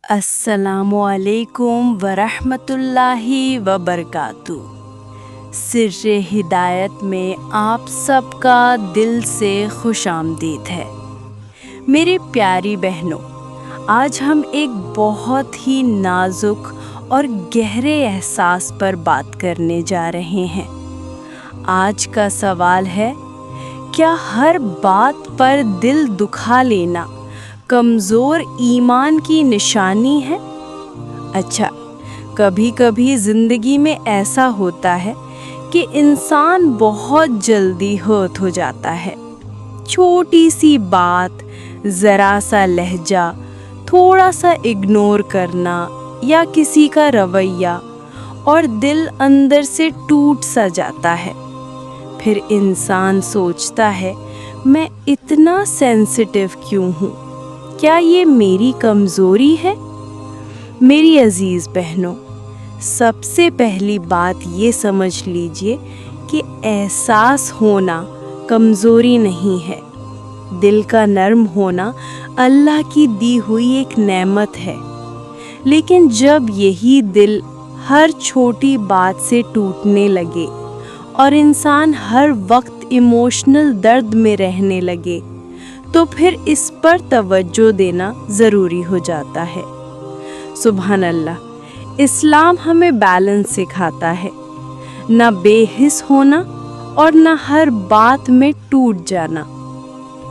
अस्सलामु अलैकुम वरहमतुल्लाहि वबरकातुहू। सिर्रे हिदायत में आप सबका दिल से खुशामदीद है। मेरी प्यारी बहनों, आज हम एक बहुत ही नाजुक और गहरे एहसास पर बात करने जा रहे हैं। आज का सवाल है, क्या हर बात पर दिल दुखा लेना कमज़ोर ईमान की निशानी है? अच्छा, कभी कभी ज़िंदगी में ऐसा होता है कि इंसान बहुत जल्दी हर्ट हो जाता है। छोटी सी बात, ज़रा सा लहजा, थोड़ा सा इग्नोर करना या किसी का रवैया, और दिल अंदर से टूट सा जाता है। फिर इंसान सोचता है, मैं इतना सेंसिटिव क्यों हूँ? क्या ये मेरी कमज़ोरी है? मेरी अजीज़ बहनों, सबसे पहली बात ये समझ लीजिए कि एहसास होना कमज़ोरी नहीं है। दिल का नरम होना अल्लाह की दी हुई एक नेमत है। लेकिन जब यही दिल हर छोटी बात से टूटने लगे और इंसान हर वक्त इमोशनल दर्द में रहने लगे, तो फिर इस पर तवज्जो देना ज़रूरी हो जाता है। सुभान अल्लाह, इस्लाम हमें बैलेंस सिखाता है, ना बेहिस होना और ना हर बात में टूट जाना।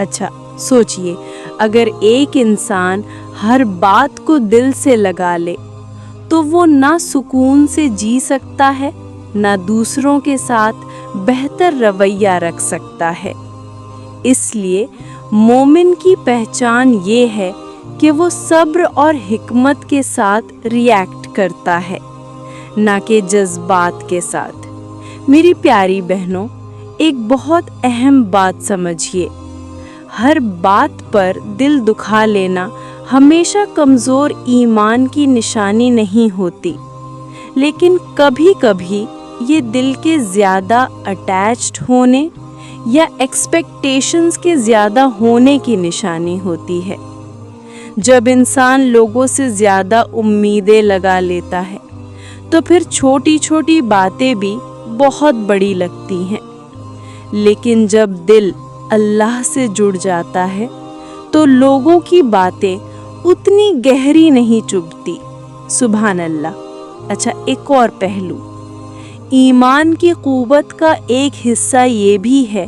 अच्छा सोचिए, अगर एक इंसान हर बात को दिल से लगा ले, तो वो ना सुकून से जी सकता है, ना दूसरों के साथ बेहतर रवैया रख सकता है। इसलिए मोमिन की पहचान ये है कि वो सब्र और हिकमत के साथ रिएक्ट करता है, ना कि जज्बात के साथ। मेरी प्यारी बहनों, एक बहुत अहम बात समझिए, हर बात पर दिल दुखा लेना हमेशा कमज़ोर ईमान की निशानी नहीं होती, लेकिन कभी-कभी ये दिल के ज़्यादा अटैच्ड होने या एक्सपेक्टेशंस के ज़्यादा होने की निशानी होती है। जब इंसान लोगों से ज़्यादा उम्मीदें लगा लेता है, तो फिर छोटी छोटी बातें भी बहुत बड़ी लगती हैं। लेकिन जब दिल अल्लाह से जुड़ जाता है, तो लोगों की बातें उतनी गहरी नहीं चुभती। सुभान अल्लाह। अच्छा, एक और पहलू, ईमान की क़ुव्वत का एक हिस्सा ये भी है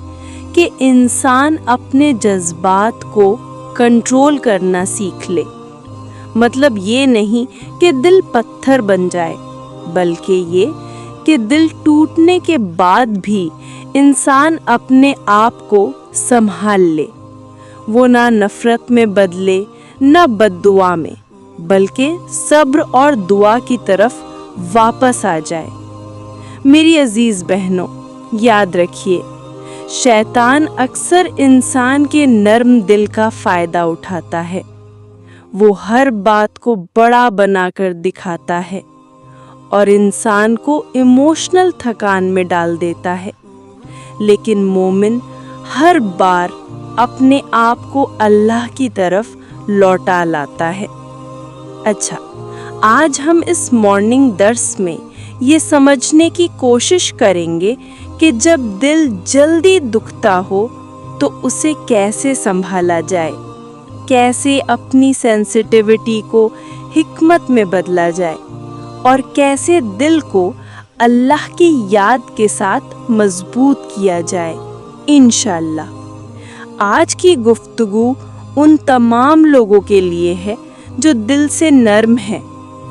कि इंसान अपने जज्बात को कंट्रोल करना सीख ले। मतलब ये नहीं कि दिल पत्थर बन जाए, बल्कि ये कि दिल टूटने के बाद भी इंसान अपने आप को संभाल ले। वो ना नफ़रत में बदले, ना बद्दुआ में, बल्कि सब्र और दुआ की तरफ वापस आ जाए। मेरी अजीज़ बहनों, याद रखिए, शैतान अक्सर इंसान के नर्म दिल का फ़ायदा उठाता है। वो हर बात को बड़ा बनाकर दिखाता है और इंसान को इमोशनल थकान में डाल देता है। लेकिन मोमिन हर बार अपने आप को अल्लाह की तरफ लौटा लाता है। अच्छा, आज हम इस मॉर्निंग दर्स में ये समझने की कोशिश करेंगे कि जब दिल जल्दी दुखता हो तो उसे कैसे संभाला जाए, कैसे अपनी सेंसिटिविटी को हिकमत में बदला जाए, और कैसे दिल को अल्लाह की याद के साथ मजबूत किया जाए। इंशाअल्लाह आज की गुफ्तगू उन तमाम लोगों के लिए है जो दिल से नर्म हैं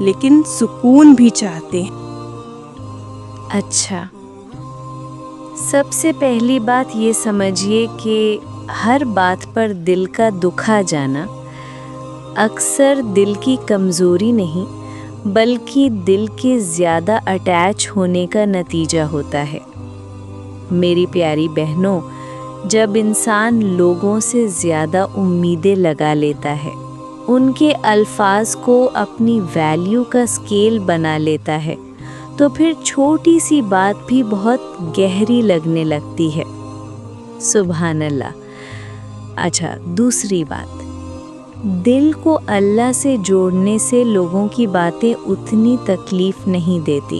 लेकिन सुकून भी चाहते हैं। अच्छा, सबसे पहली बात ये समझिए कि हर बात पर दिल का दुखा जाना अक्सर दिल की कमज़ोरी नहीं, बल्कि दिल के ज़्यादा अटैच होने का नतीजा होता है। मेरी प्यारी बहनों, जब इंसान लोगों से ज़्यादा उम्मीदें लगा लेता है, उनके अल्फाज को अपनी वैल्यू का स्केल बना लेता है, तो फिर छोटी सी बात भी बहुत गहरी लगने लगती है। सुभान अल्लाह। अच्छा, दूसरी बात, دل کو اللہ سے جوڑنے سے لوگوں کی باتیں اتنی تکلیف نہیں دیتی۔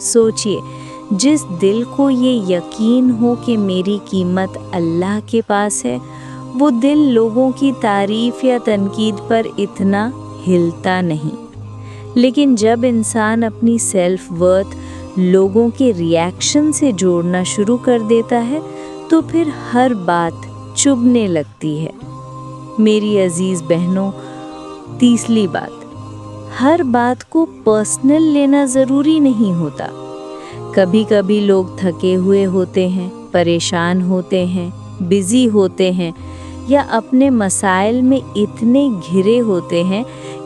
سوچئے، جس دل کو یہ یقین ہو کہ میری قیمت اللہ کے پاس ہے، وہ دل لوگوں کی تعریف یا تنقید پر اتنا ہلتا نہیں۔ لیکن جب انسان اپنی سیلف ورتھ لوگوں کے ریاکشن سے جوڑنا شروع کر دیتا ہے تو پھر ہر بات چبھنے لگتی ہے۔ میری عزیز بہنوں، تیسری بات، ہر بات کو پرسنل لینا ضروری نہیں ہوتا۔ کبھی کبھی لوگ تھکے ہوئے ہوتے ہیں، پریشان ہوتے ہیں، بزی ہوتے ہیں، یا اپنے مسائل میں اتنے گھرے ہوتے ہیں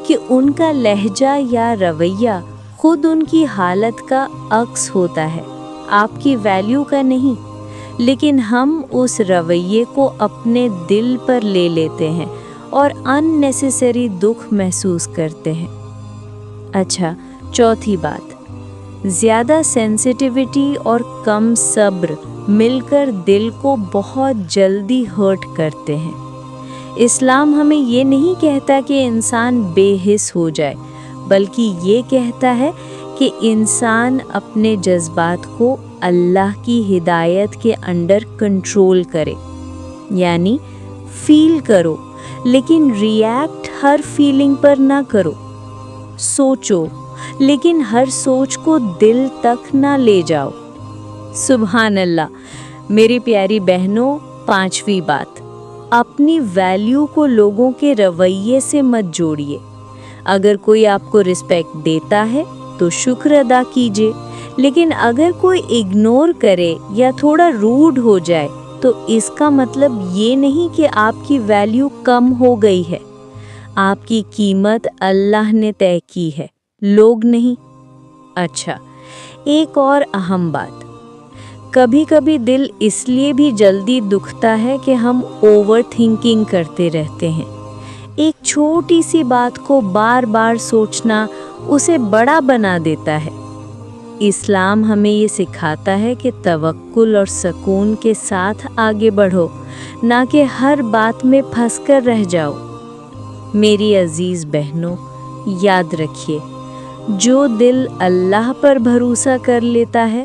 کہ ان کا لہجہ یا رویہ خود ان کی حالت کا عکس ہوتا ہے، آپ کی ویلیو کا نہیں۔ لیکن ہم اس رویے کو اپنے دل پر لے لیتے ہیں اور اننیسیسری دکھ محسوس کرتے ہیں۔ اچھا، چوتھی بات، زیادہ سینسٹیوٹی اور کم صبر مل کر دل کو بہت جلدی ہرٹ کرتے ہیں۔ اسلام ہمیں یہ نہیں کہتا کہ انسان بے حس ہو جائے، بلکہ یہ کہتا ہے کہ انسان اپنے جذبات کو اللہ کی ہدایت کے انڈر کنٹرول کرے، یعنی فیل کرو لیکن ریاکٹ ہر فیلنگ پر نہ کرو، سوچو لیکن ہر سوچ کو دل تک نہ لے جاؤ۔ سبحان اللہ۔ میری پیاری بہنوں، پانچویں بات، اپنی ویلیو کو لوگوں کے رویے سے مت جوڑیے۔ اگر کوئی آپ کو رسپیکٹ دیتا ہے تو شکر ادا کیجیے، لیکن اگر کوئی اگنور کرے یا تھوڑا روڈ ہو جائے تو اس کا مطلب یہ نہیں کہ آپ کی ویلیو کم ہو گئی ہے۔ آپ کی قیمت اللہ نے طے کی ہے، لوگ نہیں۔ اچھا، ایک اور اہم بات، کبھی کبھی دل اس لیے بھی جلدی دکھتا ہے کہ ہم اوور تھنکنگ کرتے رہتے ہیں۔ ایک چھوٹی سی بات کو بار بار سوچنا اسے بڑا بنا دیتا ہے۔ اسلام ہمیں یہ سکھاتا ہے کہ توکل اور سکون کے ساتھ آگے بڑھو، نہ کہ ہر بات میں پھنس کر رہ جاؤ۔ میری عزیز بہنوں، یاد رکھیے، جو دل اللہ پر بھروسہ کر لیتا ہے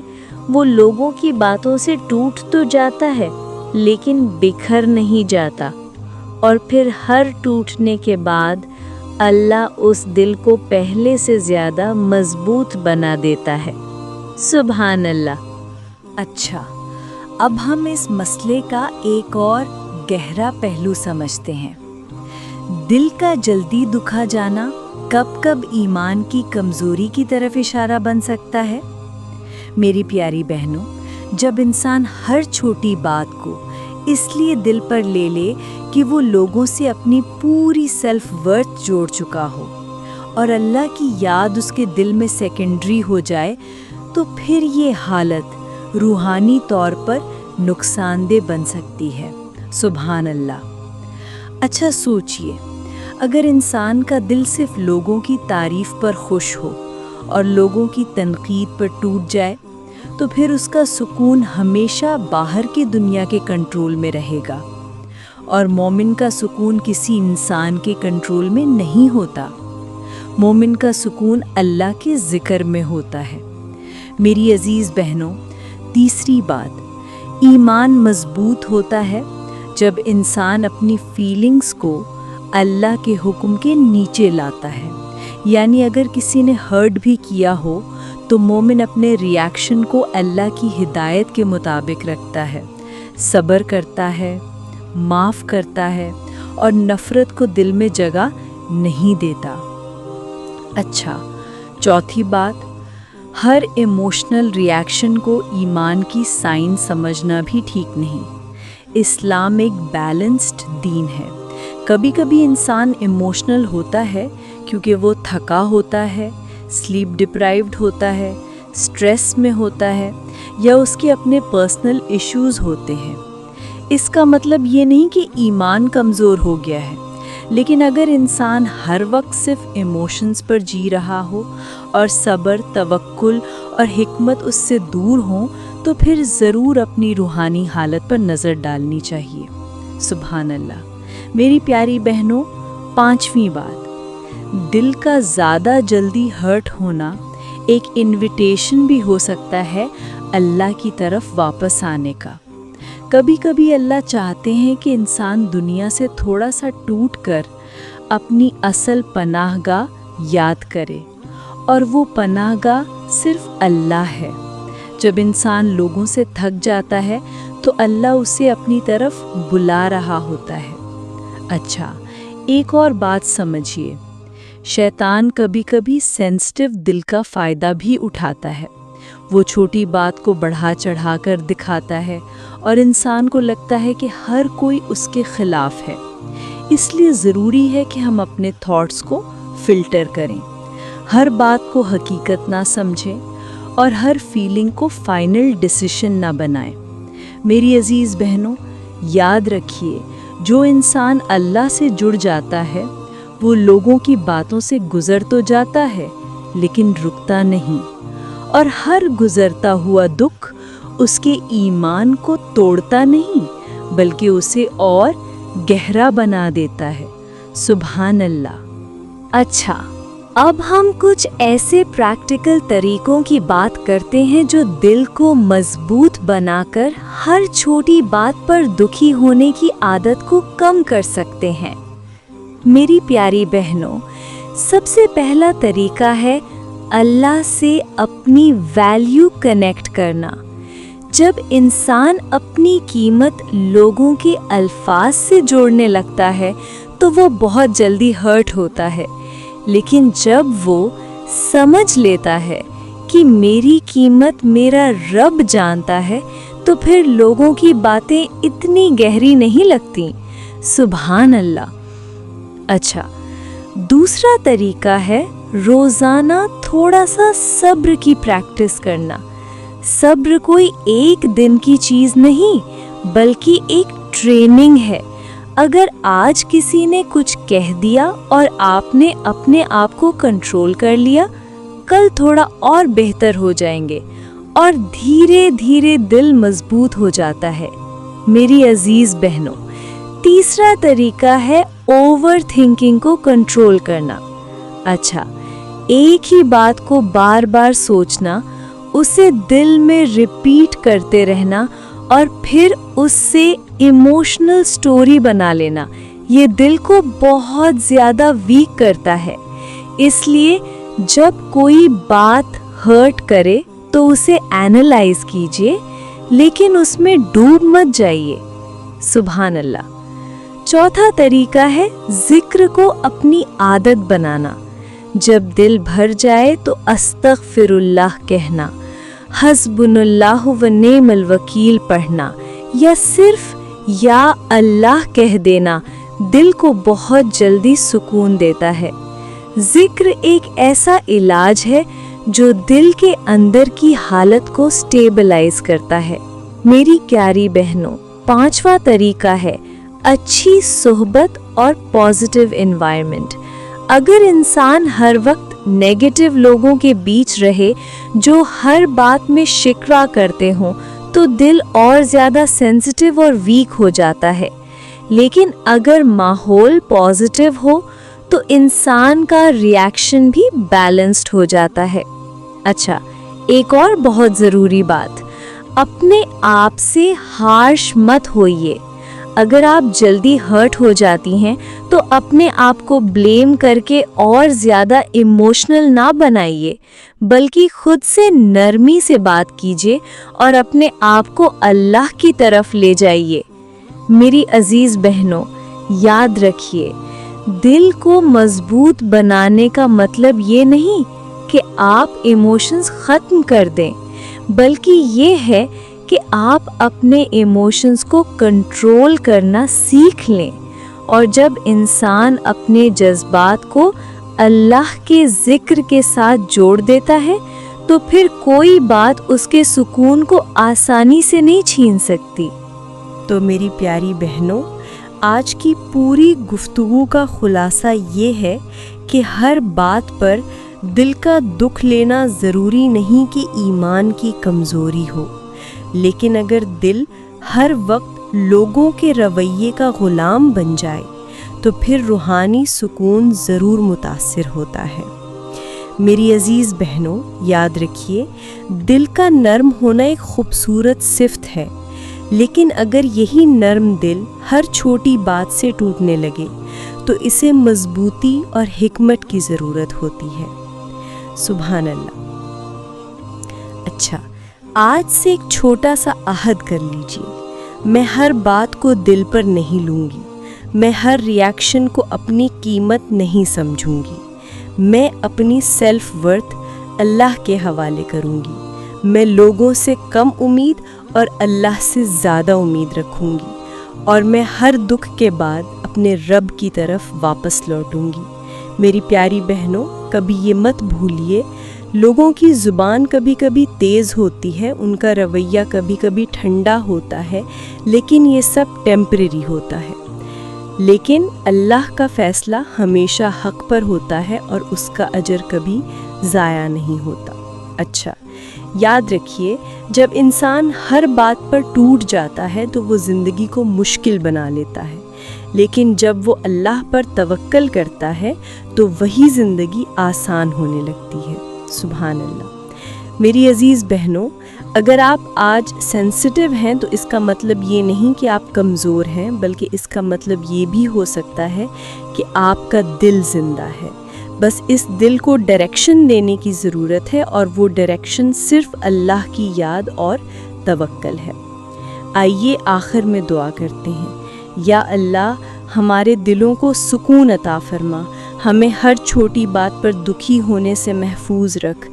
وہ لوگوں کی باتوں سے ٹوٹ تو جاتا ہے لیکن بکھر نہیں جاتا، اور پھر ہر ٹوٹنے کے بعد اللہ اس دل کو پہلے سے زیادہ مضبوط بنا دیتا ہے۔ سبحان اللہ۔ اچھا، اب ہم اس مسئلے کا ایک اور گہرا پہلو سمجھتے ہیں۔ دل کا جلدی دکھا جانا کب کب ایمان کی کمزوری کی طرف اشارہ بن سکتا ہے؟ میری پیاری بہنوں، جب انسان ہر چھوٹی بات کو اس لیے دل پر لے لے کہ وہ لوگوں سے اپنی پوری سیلف ورتھ جوڑ چکا ہو اور اللہ کی یاد اس کے دل میں سیکنڈری ہو جائے، تو پھر یہ حالت روحانی طور پر نقصان دہ بن سکتی ہے۔ سبحان اللہ۔ اچھا سوچئے، اگر انسان کا دل صرف لوگوں کی تعریف پر خوش ہو اور لوگوں کی تنقید پر ٹوٹ جائے تو پھر اس کا سکون ہمیشہ باہر کی دنیا کے کنٹرول میں رہے گا، اور مومن کا سکون کسی انسان کے کنٹرول میں نہیں ہوتا۔ مومن کا سکون اللہ کے ذکر میں ہوتا ہے۔ میری عزیز بہنوں، تیسری بات، ایمان مضبوط ہوتا ہے جب انسان اپنی فیلنگز کو اللہ کے حکم کے نیچے لاتا ہے۔ یعنی اگر کسی نے ہرٹ بھی کیا ہو تو مومن اپنے ریاکشن کو اللہ کی ہدایت کے مطابق رکھتا ہے، صبر کرتا ہے، معاف کرتا ہے اور نفرت کو دل میں جگہ نہیں دیتا۔ اچھا، چوتھی بات، ہر ایموشنل ریاکشن کو ایمان کی سائن سمجھنا بھی ٹھیک نہیں۔ اسلام ایک بیلنسڈ دین ہے۔ کبھی کبھی انسان ایموشنل ہوتا ہے کیونکہ وہ تھکا ہوتا ہے، سلیپ ڈپرائیوڈ ہوتا ہے، سٹریس میں ہوتا ہے، یا اس کے اپنے پرسنل ایشوز ہوتے ہیں۔ اس کا مطلب یہ نہیں کہ ایمان کمزور ہو گیا ہے، لیکن اگر انسان ہر وقت صرف ایموشنز پر جی رہا ہو اور صبر، توکل اور حکمت اس سے دور ہوں تو پھر ضرور اپنی روحانی حالت پر نظر ڈالنی چاہیے۔ سبحان اللہ۔ میری پیاری بہنوں، 5ਵੀं बात, दिल का ज़्यादा जल्दी हर्ट होना एक इनविटेशन भी हो सकता है अल्लाह की तरफ वापस आने का। कभी कभी अल्लाह चाहते हैं कि इंसान दुनिया से थोड़ा सा टूट कर अपनी असल पनाहगाह याद करे, और वो पनाहगाह सिर्फ अल्लाह है। जब इंसान लोगों से थक जाता है तो अल्लाह उसे अपनी तरफ बुला रहा होता है। अच्छा, एक और बात समझिए, शैतान कभी कभी सेंसिटिव दिल का फ़ायदा भी उठाता है। वो छोटी बात को बढ़ा चढ़ा कर दिखाता है और इंसान को लगता है कि हर कोई उसके खिलाफ है। इसलिए ज़रूरी है कि हम अपने थॉट्स को फिल्टर करें, हर बात को हकीकत ना समझें और हर फीलिंग को फाइनल डिसीजन ना बनाएं। मेरी अजीज़ बहनों, याद रखिए, जो इंसान अल्लाह से जुड़ जाता है वो लोगों की बातों से गुजर तो जाता है लेकिन रुकता नहीं, और हर गुजरता हुआ दुख उसके ईमान को तोड़ता नहीं बल्कि उसे और गहरा बना देता है। सुभान अल्लाह। अच्छा, अब हम कुछ ऐसे प्रैक्टिकल तरीकों की बात करते हैं जो दिल को मजबूत बनाकर हर छोटी बात पर दुखी होने की आदत को कम कर सकते हैं। मेरी प्यारी बहनों, सबसे पहला तरीका है अल्लाह से अपनी वैल्यू कनेक्ट करना। जब इंसान अपनी कीमत लोगों के अल्फाज से जोड़ने लगता है तो वो बहुत जल्दी हर्ट होता है, लेकिन जब वो समझ लेता है कि मेरी कीमत मेरा रब जानता है तो फिर लोगों की बातें इतनी गहरी नहीं लगती। सुभान अल्लाह। अच्छा, दूसरा तरीका है रोज़ाना थोड़ा सा सब्र की प्रैक्टिस करना। सब्र कोई एक दिन की चीज़ नहीं बल्कि एक ट्रेनिंग है। अगर आज किसी ने कुछ कह दिया और आपने अपने आप को कंट्रोल कर लिया, कल थोड़ा और बेहतर हो जाएंगे और धीरे धीरे दिल मजबूत हो जाता है। मेरी अजीज बहनों, तीसरा तरीका है ओवर थिंकिंग को कंट्रोल करना। अच्छा, एक ही बात को बार बार सोचना, उसे दिल में रिपीट करते रहना और फिर उससे इमोशनल स्टोरी बना लेना, ये दिल को बहुत ज़्यादा वीक करता है। इसलिए जब कोई बात हर्ट करे तो उसे एनालाइज कीजिए, लेकिन उसमें डूब मत जाइए। सुभान अल्लाह। चौथा तरीका है जिक्र को अपनी आदत बनाना। जब दिल भर जाए तो अस्तगफिरुल्लाह कहना, हस्बुनल्लाहु व नेमल वकील पढ़ना या सिर्फ या अल्लाह कह देना दिल को बहुत जल्दी सुकून देता है। जिक्र एक ऐसा इलाज है जो दिल के अंदर की हालत को स्टेबलाइज करता है। मेरी प्यारी बहनों, पांचवा तरीका है अच्छी सोहबत और पॉजिटिव एनवायरनमेंट। अगर इंसान हर वक्त नेगेटिव लोगों के बीच रहे जो हर बात में शिकवा करते हों तो दिल और ज़्यादा सेंसिटिव और वीक हो जाता है। लेकिन अगर माहौल पॉजिटिव हो तो इंसान का रिएक्शन भी बैलेंस्ड हो जाता है। अच्छा, एक और बहुत ज़रूरी बात, अपने आप से हार्श मत होइए। अगर आप जल्दी हर्ट हो जाती हैं तो अपने आप को ब्लेम करके और ज़्यादा इमोशनल ना बनाइए, बल्कि खुद से नरमी से बात कीजिए और अपने आप को अल्लाह की तरफ ले जाइए। मेरी अजीज़ बहनों, याद रखिए, दिल को मजबूत बनाने का मतलब ये नहीं कि आप इमोशंस ख़त्म कर दें, बल्कि ये है कि आप अपने इमोशंस को कंट्रोल करना सीख लें। और जब इंसान अपने जज्बात को अल्लाह के ज़िक्र के साथ जोड़ देता है तो फिर कोई बात उसके सुकून को आसानी से नहीं छीन सकती। तो मेरी प्यारी बहनों, आज की पूरी गुफ्तगू का खुलासा ये है कि हर बात पर दिल का दुख लेना ज़रूरी नहीं कि ईमान की कमज़ोरी हो, लेकिन अगर दिल हर वक्त लोगों के रवैये का गुलाम बन जाए تو پھر روحانی سکون ضرور متاثر ہوتا ہے۔ میری عزیز بہنوں، یاد رکھیے، دل کا نرم ہونا ایک خوبصورت صفت ہے، لیکن اگر یہی نرم دل ہر چھوٹی بات سے ٹوٹنے لگے تو اسے مضبوطی اور حکمت کی ضرورت ہوتی ہے۔ سبحان اللہ۔ اچھا، آج سے ایک چھوٹا سا عہد کر لیجئے، میں ہر بات کو دل پر نہیں لوں گی، میں ہر ریاکشن کو اپنی قیمت نہیں سمجھوں گی، میں اپنی سیلف ورتھ اللہ کے حوالے کروں گی، میں لوگوں سے کم امید اور اللہ سے زیادہ امید رکھوں گی، اور میں ہر دکھ کے بعد اپنے رب کی طرف واپس لوٹوں گی۔ میری پیاری بہنوں، کبھی یہ مت بھولیے، لوگوں کی زبان کبھی کبھی تیز ہوتی ہے، ان کا رویہ کبھی کبھی ٹھنڈا ہوتا ہے، لیکن یہ سب ٹیمپریری ہوتا ہے۔ لیکن اللہ کا فیصلہ ہمیشہ حق پر ہوتا ہے اور اس کا اجر کبھی ضائع نہیں ہوتا۔ اچھا، یاد رکھیے، جب انسان ہر بات پر ٹوٹ جاتا ہے تو وہ زندگی کو مشکل بنا لیتا ہے، لیکن جب وہ اللہ پر توکل کرتا ہے تو وہی زندگی آسان ہونے لگتی ہے۔ سبحان اللہ۔ میری عزیز بہنوں، اگر آپ آج سینسٹیو ہیں تو اس کا مطلب یہ نہیں کہ آپ کمزور ہیں، بلکہ اس کا مطلب یہ بھی ہو سکتا ہے کہ آپ کا دل زندہ ہے۔ بس اس دل کو ڈائریکشن دینے کی ضرورت ہے، اور وہ ڈائریکشن صرف اللہ کی یاد اور توکل ہے۔ آئیے آخر میں دعا کرتے ہیں۔ یا اللہ، ہمارے دلوں کو سکون عطا فرما، ہمیں ہر چھوٹی بات پر دکھی ہونے سے محفوظ رکھ،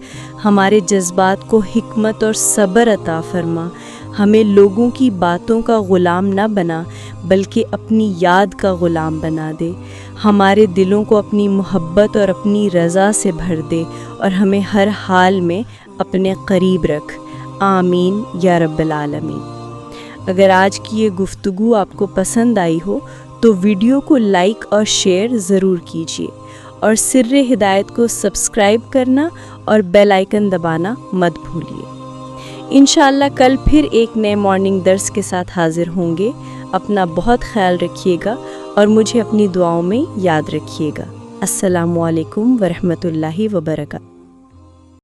ہمارے جذبات کو حکمت اور صبر عطا فرما، ہمیں لوگوں کی باتوں کا غلام نہ بنا بلکہ اپنی یاد کا غلام بنا دے، ہمارے دلوں کو اپنی محبت اور اپنی رضا سے بھر دے، اور ہمیں ہر حال میں اپنے قریب رکھ۔ آمین یا رب العالمین۔ اگر آج کی یہ گفتگو آپ کو پسند آئی ہو تو ویڈیو کو لائک اور شیئر ضرور کیجیے، اور سر ہدایت کو سبسکرائب کرنا اور بیل آئیکن دبانا مت بھولیے۔ انشاءاللہ کل پھر ایک نئے مارننگ درس کے ساتھ حاضر ہوں گے۔ اپنا بہت خیال رکھیے گا اور مجھے اپنی دعاؤں میں یاد رکھیے گا۔ السلام علیکم ورحمۃ اللہ وبرکاتہ۔